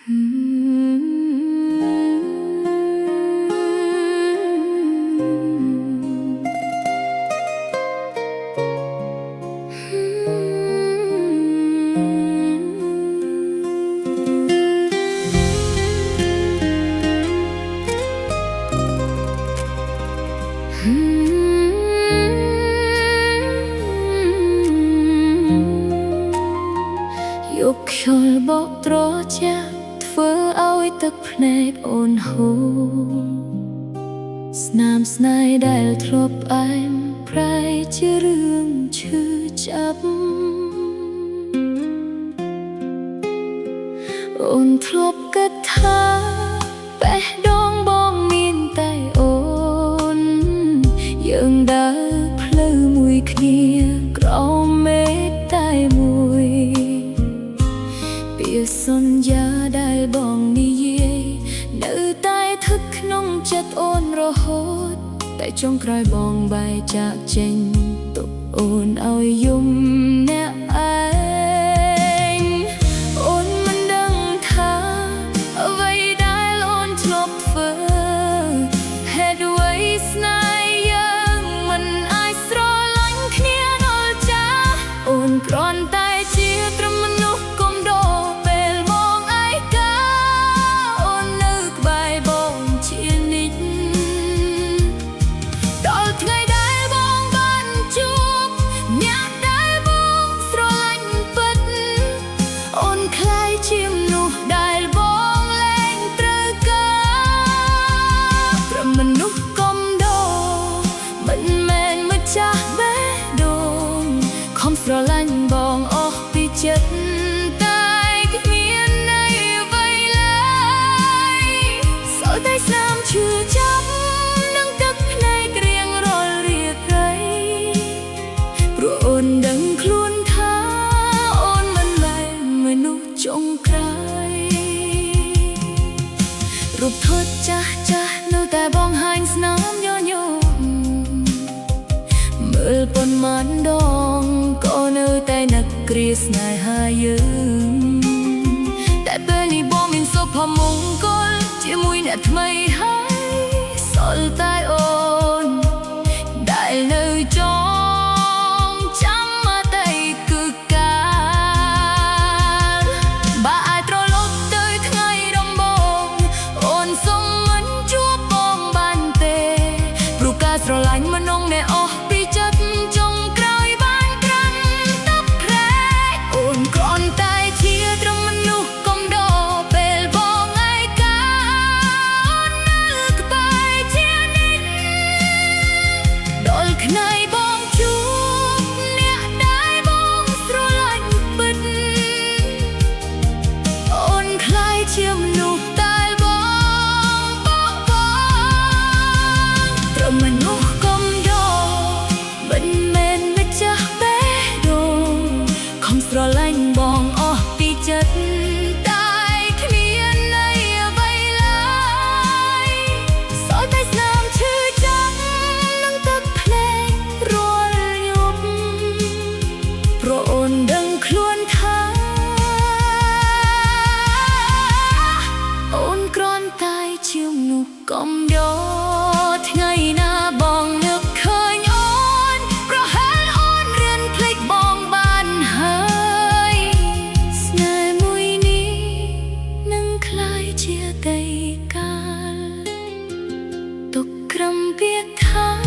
យកខ្យល់បកត្រជាធ្វើឲ្យទឹកភ្នែកអូនហូរស្នាមស្នេហ៍ដែលធ្លាប់ផ្អែមប្រែជារឿងឈឺចាប់អូនធ្លាប់គិតថាបេះដូងបងមានតែអូនយើងដើរផ្លូវមួយគ្នាក្រោមមេឃតែមួយសន្យាដែលបងនិយាយនៅតែថឹកក្នុងចិត្តអូនរហូតតែចុងក្រោយបងបែកចាកចេញទុកអូនឲ្យយំអ្នកឯងអូនមិនដឹងថាអ្វីដែលអូនធ្លាប់ធ្វើហេតុអ្វីស្នេហ៍យើងមិនអាចស្រឡាញ់គ្នាដល់ចាស់អូនគ្រាន់តែជាត្រឹមមនុស្សកុំដោជាមនុស្សដែលបងលែងត្រូវការព្រមមនុស្សកុំដោមិនមែនម្ចាស់បេះដូងខំស្រឡាញ់បងអស់ពីចិត្តតែគ្មានន័យអ្វីឡើយសោកតែស្នាមឈឺចាប់នឹងទឹកភ្នែករៀងរាល់រាត្រីព្រោះអូនដឹងខ្លួនថាអូនមិនមែនមនុស្សចុងក្រោយរូបថតចាស់នៅតែបងហាញស្នាមញញឹមមើលប៉ុន្មានដងក៏នៅតែនឹកគ្រាស្នេហាយើងតែពេលនេះបងមានសុភមង្គលជាមួយអ្នកថ្មីហើយសល់តែអូនដែលនៅចងចាំមកតែគឺការបើអាចត្រឡប់ទៅថ្ងៃដំបូងអូនសុំមិនជួបបងបានទេព្រោះការស្រឡាញ់មនុស្សអ្នកអស់ពីចិត្តចុងក្រោយបានក្រាន់ទឹកភ្នែកអូនគ្រាន់តែជាត្រឹមមនុស្សកុំដោពេលបងឯកាអូននៅក្បែរជានិច្ចដល់ថ្ងៃបងជួបអ្នកដែលបងស្រឡាញ់ពិតអូនคล้ายជាមនុស្សដែលបងត្រឹមមនុស្សកុំដោមិនមែនម្ចាស់បេះដូងខំស្រឡាញ់បងអស់ពីចិត្តតែគ្មានន័យអ្វីឡើយសោកតែស្នាមឈឺចាប់នឹងទឹកភ្នែករាល់យប់ព្រោះអូនដឹងខ្លួនថាអូនគ្រាន់តែជាមនុស្សកុំដោថ្ងៃណាបងនឹកឃើញអូនប្រហែលអូនរៀនភ្លេចបងបានហើយស្នេហ៍មួយនេះនឹងក្លាយជាដីកាលទុកក្រំពាក្យថា